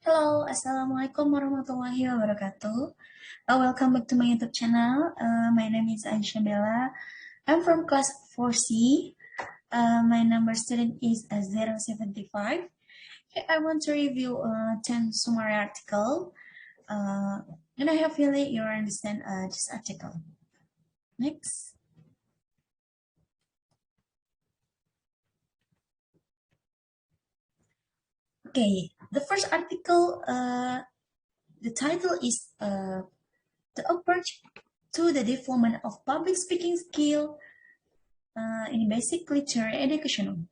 Hello, Assalamualaikum warahmatullahi wabarakatuh. Welcome back to my YouTube channel. My name is Aisyah. I'm from class 4C. My number student is 075. Okay, I want to review 10 summary article. And I hope really you understand this article. Next. Okay, the first article, the title is The Approach to the Development of Public Speaking Skill in Basic Literary Education.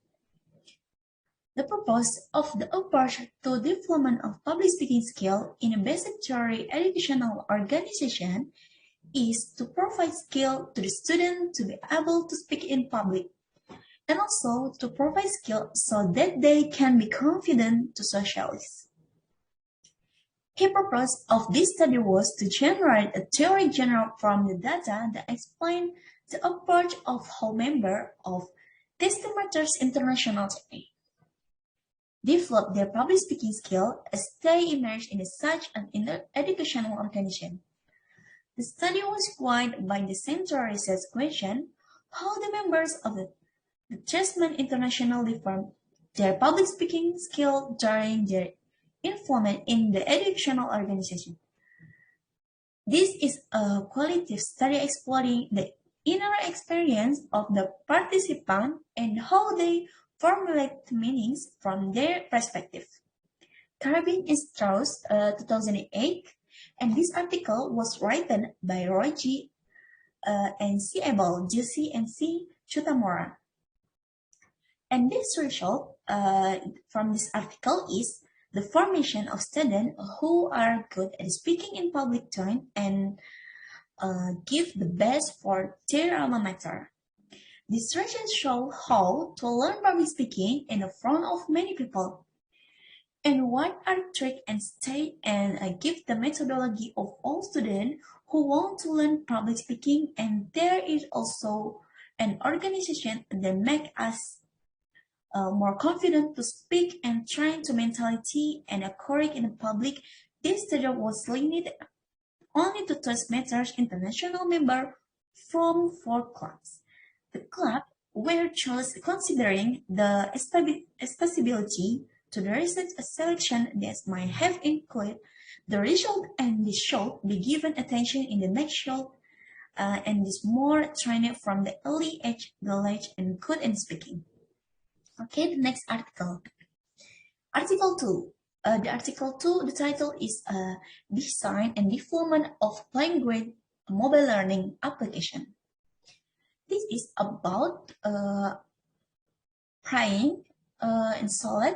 The purpose of the approach to development of public speaking skill in a basic theory educational organization is to provide skill to the student to be able to speak in public and also to provide skill so that they can be confident to socialize. Key purpose of this study was to generate a theory generated from the data that explain the approach of how members of Testimeters International develop their public speaking skill as they emerge in such an educational organization. The study was guided by the central research question how the members of the Testament International develop their public speaking skill during their involvement in the educational organization. This is a qualitative study exploring the inner experience of the participant and how they formulate meanings from their perspective. Carvin and Strauss, 2008, and this article was written by Roy G. and C. Abel, Jussi, and C. Chutamura. And this result from this article is the formation of students who are good at speaking in public tone and give the best for their alma mater. These research show how to learn public speaking in the front of many people, and what are trick and stay and give the methodology of all students who want to learn public speaking. And there is also an organization that make us more confident to speak and train to mentality and a correct in the public. This study was limited only to Toastmasters International member from 4 clubs. The club were chosen considering the accessibility to the research selection that might have included the result, and this should be given attention in the next show and this more training from the early age knowledge and good in speaking. Okay, the next article. Article 2. The title is Design and Development of Language Mobile Learning Application. This is about praying and solid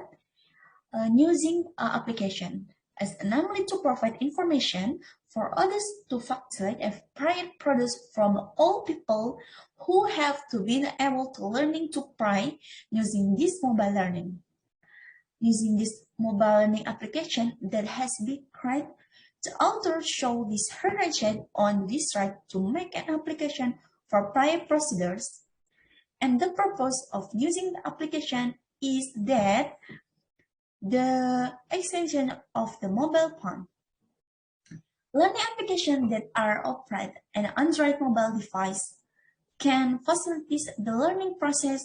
using application as namely to provide information for others to facilitate a prior produced from all people who have to be able to learning to pray using this mobile learning. Using this mobile learning application that has been created, the author showed this heritage on this right to make an application for prior procedures. And the purpose of using the application is that the extension of the mobile phone. Learning applications that are operated on an Android mobile device can facilitate the learning process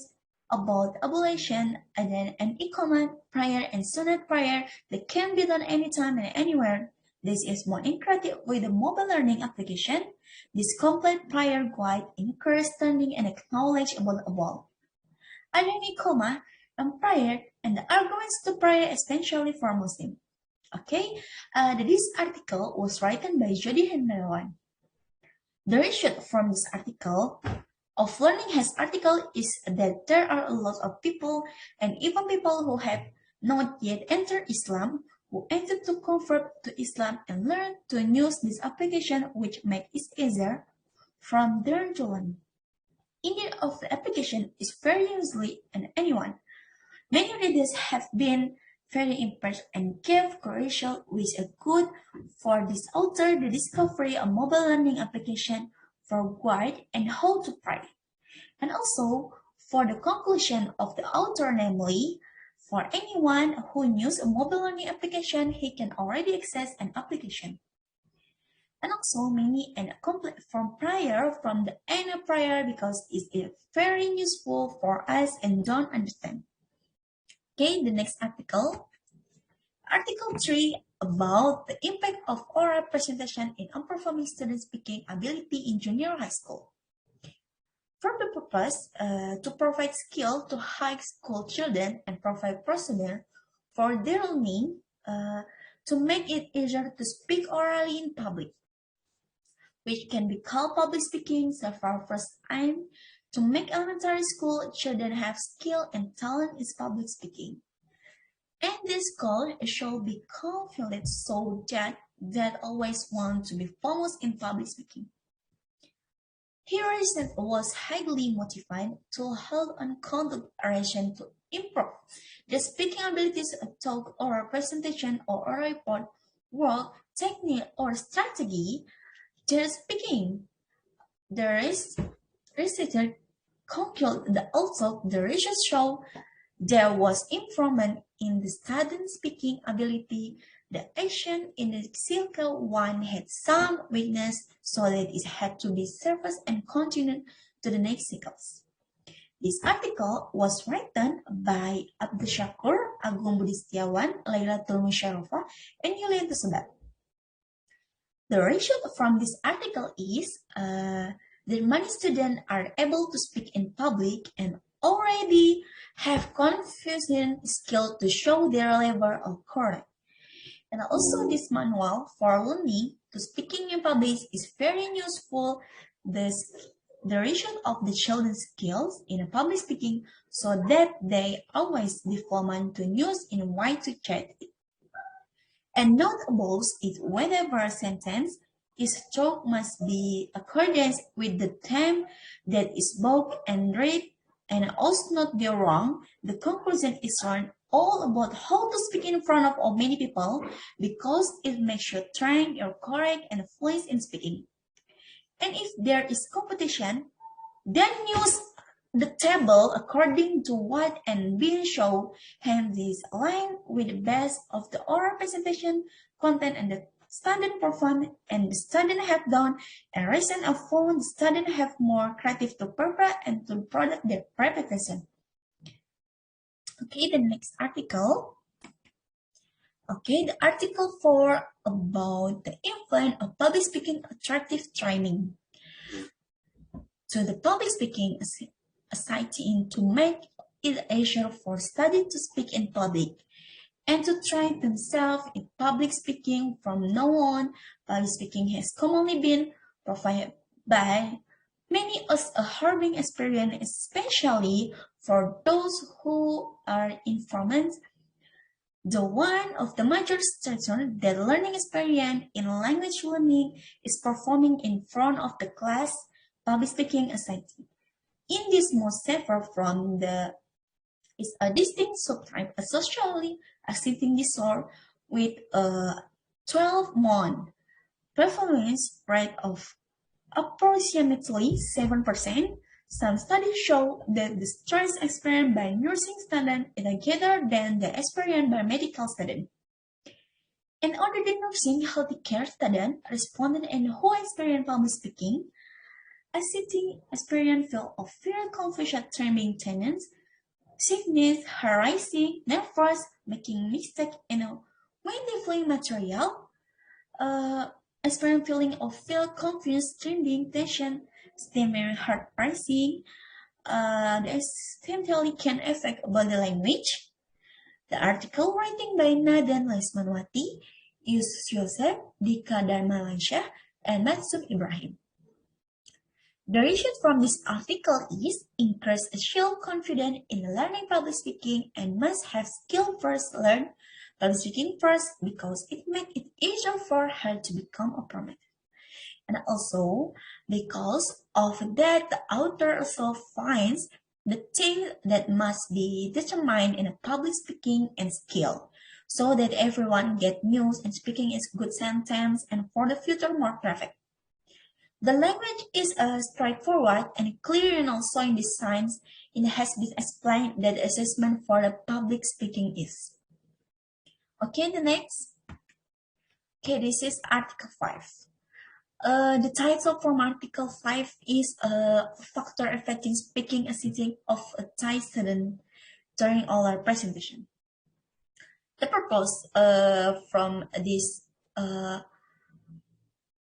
about ablution and then an e-command prayer and sunnah prayer that can be done anytime and anywhere. This is more interactive with the mobile learning application. This complete prayer guide encourages understanding and knowledge about above. Identity, and prayer and the arguments to prayer, especially for Muslims. Okay, this article was written by Jody Henderwan. The result from this article of learning has article is that there are a lot of people and even people who have not yet entered Islam who enter to convert to Islam and learn to use this application, which make it easier from their to learn. Indeed of the application is very easily and anyone. Many readers have been very impressed and gave crucial with a good for this author the discovery of mobile learning application for guide and how to pray. And also for the conclusion of the author, namely For anyone who uses a mobile learning application, he can already access an application. And also many and complete form prior from the end of prior because it is very useful for us and don't understand. Okay, the next article. Article 3 about the impact of oral presentation in unperforming student speaking ability in junior high school. For the purpose to provide skill to high school children and provide procedure for their learning to make it easier to speak orally in public, which can be called public speaking. So for first aim to make elementary school children have skill and talent in public speaking. And this goal should be confident so that they always want to be famous in public speaking. Harrison was highly motivated to hold on collaboration to improve the speaking abilities of talk or presentation or report, work, technique, or strategy. Their speaking. The research concluded that also the research showed there was improvement in the student speaking ability. The action in the cycle 1 had some weakness, so that it had to be surfaced and continued to the next cycles. This article was written by Abdushakur, Agung Budi Setiawan, Lailatul Musyarofa, and Yulian Tesebat. The result from this article is that many students are able to speak in public and already have confident skill to show their level of courage. And also this manual for learning to speaking in public is very useful. The result of the children's skills in public speaking so that they always develop to use in way to chat it. And notable is whenever a sentence is talk must be accordance with the theme that is spoke and read and also not be wrong. The conclusion is learned all about how to speak in front of many people because it makes you train your correct and fluence in speaking. And if there is competition, then use the table according to what and being shown, and this align with the best of the oral presentation content and the student perform and the student have done and reason of phone the student have more creative to prepare and to product their preparation. Okay, the next article. Okay, the article 4 about the influence of public speaking attractive training. So the public speaking society to make it easier for students to speak in public and to train themselves in public speaking from now on. Public speaking has commonly been provided by many as a learning experience, especially for those who are informed. The one of the major structures that learning experience in language learning is performing in front of the class. Public speaking society. In this most separate from the is a distinct subtype, a socially accepting disorder with a 12-month prevalence rate of approximately 7%. Some studies show that the stress experienced by nursing students is greater than the experience by medical students. And other than nursing, healthcare students responded and who experience public speaking, a sitting experience feel of fear, confusion, trembling tenants, sickness, harassing, nervous, making mistake, and when they fling material, experience feeling of fear, confused, trembling, tension, stammering, heart racing. The symptoms can affect body language. The article writing by Nadan Laismanwati, Yusuf Yosef, Dika Darmalansyah, and Matsum Ibrahim. The result from this article is increase self-confidence in learning public speaking and must have skill first learn public speaking first because it makes it easier for her to become a prominent. And also because of that the author also finds the things that must be determined in a public speaking and skill so that everyone get news and speaking is good sentence and for the future more perfect. The language is straightforward and clear and also in the signs It has been explained that assessment for the public speaking is. Okay, the next. Okay, this is Article 5. The title from Article 5 is a factor affecting speaking and sitting of a Thai student during oral presentation. The purpose from this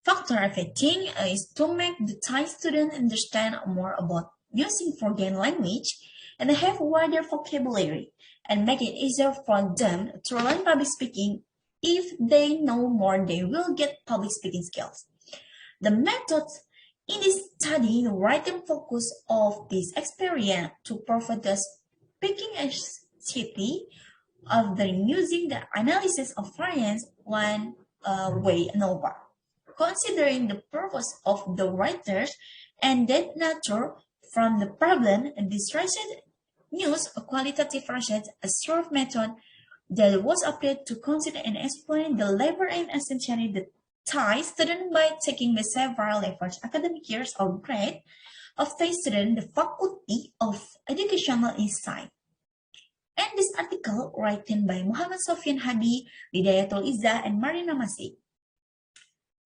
factor affecting is to make the Thai student understand more about using foreign language and have wider vocabulary and make it easier for them to learn public speaking. If they know more, they will get public speaking skills. The methods in this study, the writing focus of this experience to provide the speaking ability of the using the analysis of variance one way NOVA. Considering the purpose of the writers and that nature from the problem, this research used a qualitative research a short method that was applied to consider and explain the labor and essentially the Thai student by taking the several levels academic years or grade of Thai student, the Faculty of Educational Insight. And this article written by Muhammad Sofian Hadi, Hidayatul Izzah, and Marina Masih.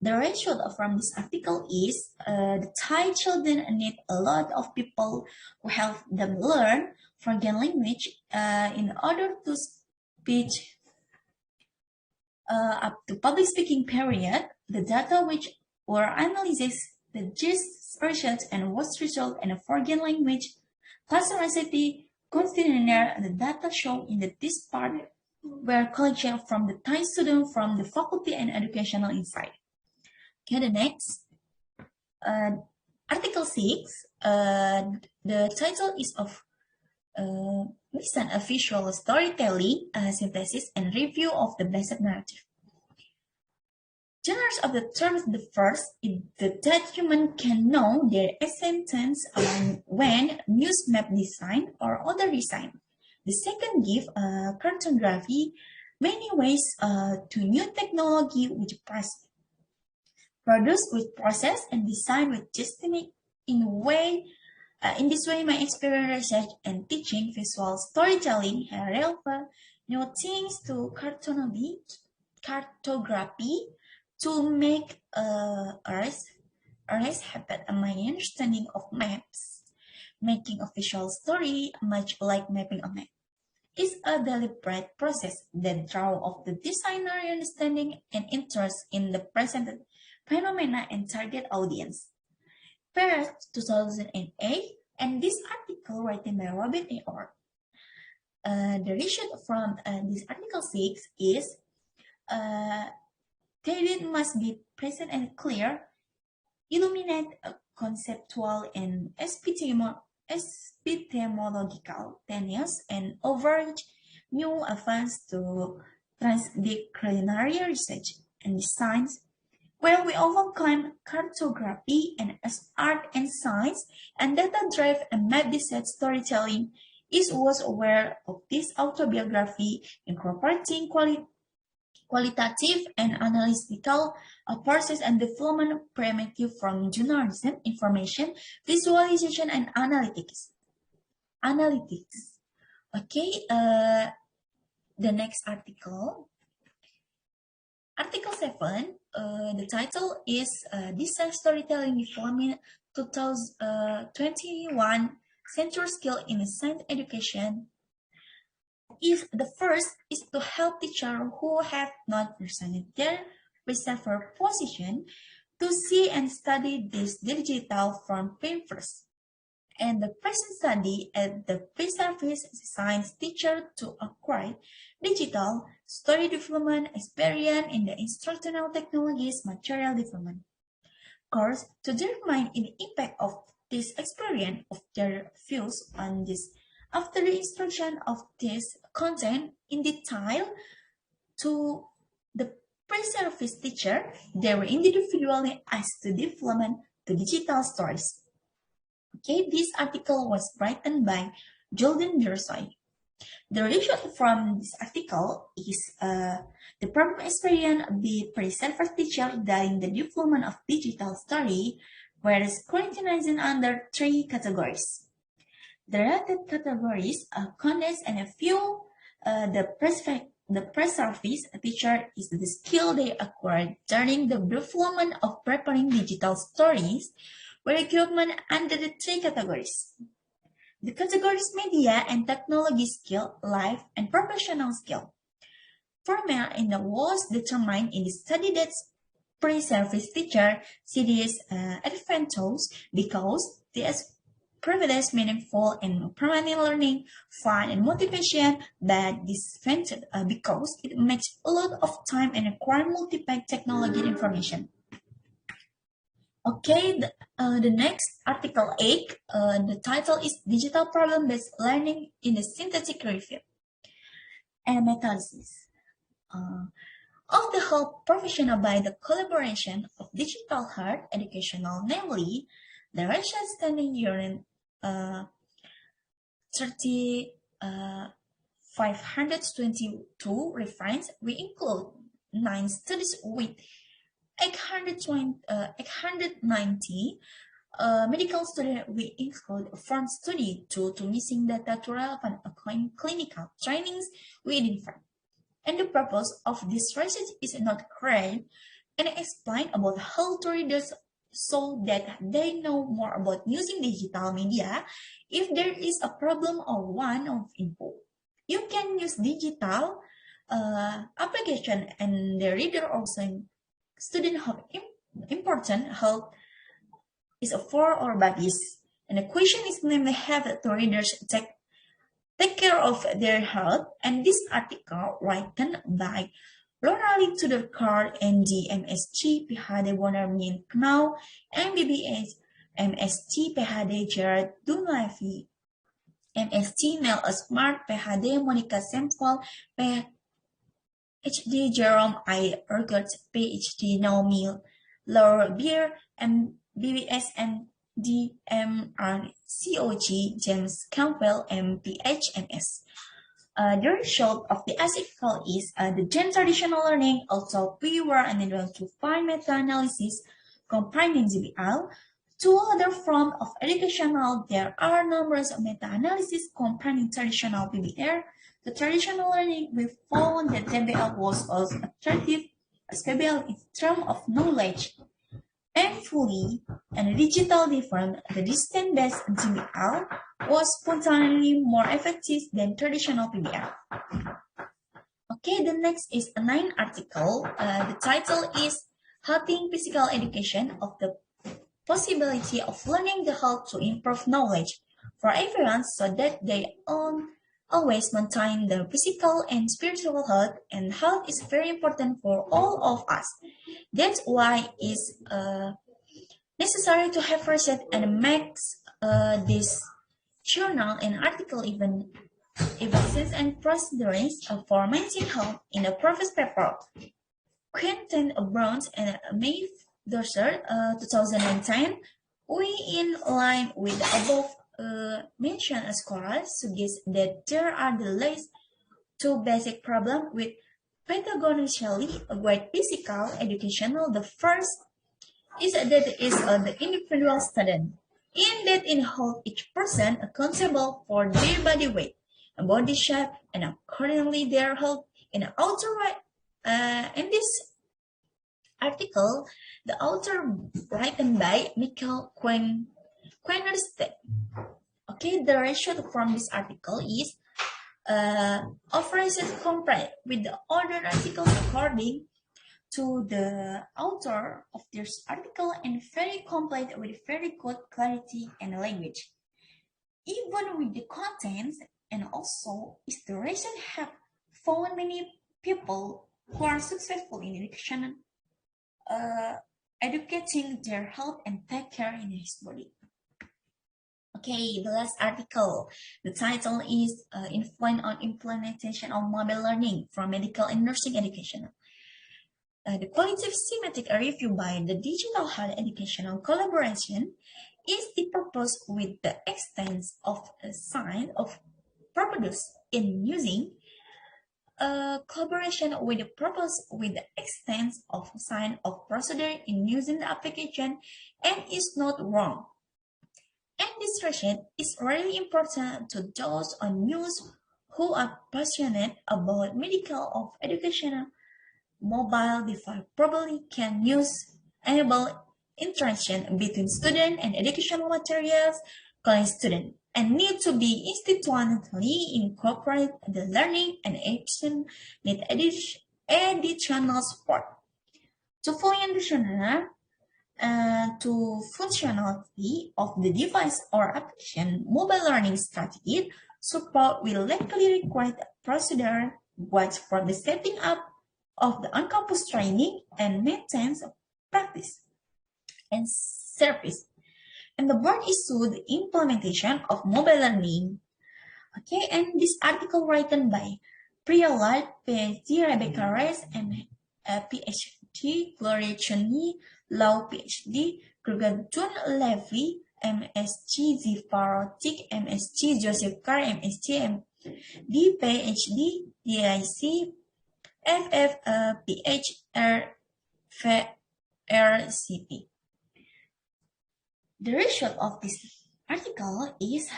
The result from this article is the Thai children need a lot of people who help them learn foreign language in order to speak up to public speaking period. The data which were analyzed, the gist research and was result in a foreign language classicity consider the data shown in this part were collected from the Thai student from the Faculty and Educational Insight. Okay, the next. Article 6, the title is of listen a visual storytelling, synthesis, and review of the basic narrative. Genres of the terms, the first is that human can know their existence when news map design or other design. The second give cartography many ways to new technology which produced with process and design with destiny in this way my experience research and teaching visual storytelling have relevant new things to cartography to make erase habit and my understanding of maps. Making a visual story much like mapping a map is a deliberate process that draws of the designer understanding and interest in the presented phenomena and target audience. Paris 2008, and this article written by Robin A. Orr. The result from this article 6 is theory must be present and clear, illuminate conceptual and epistemological tenets, and overreach new advance to transdisciplinary research and science, where we often claim cartography and as art and science and data-driven and map-based storytelling is was aware of this autobiography incorporating qualitative and analytical process and development primitive from journalism, information, visualization, and analytics. Okay, the next article. Article 7, the title is Design Storytelling Development 2021 Central Skill in Science Education. If the first is to help teachers who have not resigned their reserve position to see and study this digital from pain first. And the present study at the pre-service science teacher to acquire digital story development experience in the instructional technologies material development course to determine the impact of this experience of their views on this after the instruction of this content in detail to the pre-service teacher. They were individually asked to development to digital stories. Okay, this article was written by Jordan Dersoy. The result from this article is the problem experience the pre-service teacher during the development of digital story, whereas scrutinizing under three categories. The rated categories are condensed and a few. The pre-service feature is the skill they acquired during the development of preparing digital stories, were grouped under the three categories. The categories media and technology skill, life, and professional skill. Format and was determined in the study that's pre-service feature CDS advantages because this provides meaningful and permanent learning, fun and motivation, but disadvantage because it makes a lot of time and require multiple technology information. Okay, the next article 8, the title is Digital Problem-Based Learning in the Synthetic Review and Metalysis. Of the whole professional by the collaboration of digital hard educational, namely the Russian Standing Union 522 reference, we include 9 studies with 890 medical students. We include from study to missing data to relevant clinical trainings we identify. And the purpose of this research is not create and explain about how to readers so that they know more about using digital media. If there is a problem or one of info, you can use digital application, and the reader also student have important help is for our bodies. And the question is namely have the readers take care of their health, and this article written by Lorali Tudor-Card and the MSc PhD Bonarmin Knau, MBBS MSc PhD Gerard Dunleavy, MSc Mel Smart PhD Monica Semple, PhD Jerome I. Ergert, PhD Naomi Laura Beer, MBBS DMRCOG James Campbell, MPHMS. The result of the article is the Gen traditional learning, also we were unable to find meta-analysis combining GBL. Two other forms of educational, there are numbers of meta-analysis combining traditional PBR. The traditional learning, we found that GBL was also attractive as PBL in terms of knowledge. And fully and digital different, the distance-based GBL was spontaneously more effective than traditional PBL. Okay, the next is a 9 article. The title is Helping Physical Education of the Possibility of Learning the How to Improve Knowledge for Everyone so that they always maintain the physical and spiritual health, and health is very important for all of us. That's why it's necessary to have research and makes this journal and article even since and procedures for mental health in the previous paper. Quentin Browns and May Dorser, 2010, we in line with the above mentioned scholars suggest that there are the least two basic problems with pedagogically great physical educational. The first is that the individual student, in that in hold each person accountable for their body weight and body shape, and accordingly their health in the outer right. In this article, the author written by Michael Quenerstedt. Okay, the ratio from this article is of research compared with the other articles according to the author of this article, and very complete with very good clarity and language. Even with the contents and also illustration have found many people who are successful in education, educating their health and take care in his body. Okay, the last article. The title is Influence on Implementation of Mobile Learning from Medical and Nursing Education. The qualitative thematic review by the Digital Health Educational Collaboration is the purpose with the extent of a sign of purpose in using collaboration with the purpose with the extent of sign of procedure in using the application, and is not wrong. And this ratio is really important to those on news who are passionate about medical or educational. Mobile device probably can use enable interaction between student and educational materials, calling student, and need to be institutionally incorporate the learning and action need additional support. To fully understand to functionality of the device or application, mobile learning strategy support will likely require procedure guides for the setting up of the on-campus training and maintenance of practice and service. And the board issued the implementation of mobile learning. Okay, and this article written by Priyalal, PhD, Rebecca Rice, and PhD, Gloria Chunni, Lau, PhD, Gurgantun Levy, MSc, Zifarotic, MSc, Joseph Carr, MSc, MD, PhD, DIC, FF, RCP. The result of this article is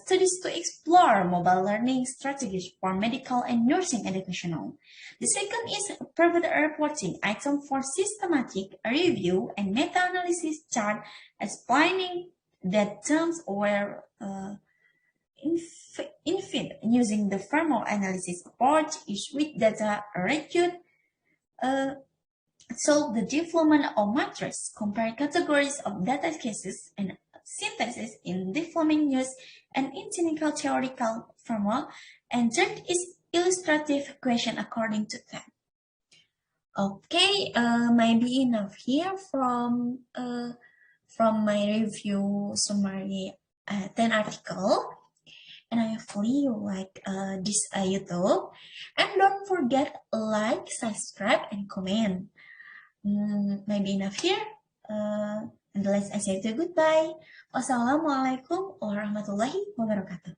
studies to explore mobile learning strategies for medical and nursing educational. The second is private reporting item for systematic review and meta-analysis chart explaining that terms were infant using the formal analysis approach is with data reviewed solve the development of matrix, compare categories of data cases and synthesis in development use and in technical theoretical framework, and third is illustrative question according to them. Okay, maybe enough here from my review summary 10 article. And I hopefully you like this YouTube. And don't forget like, subscribe, and comment. Maybe enough here. And let's say goodbye. Wassalamualaikum warahmatullahi wabarakatuh.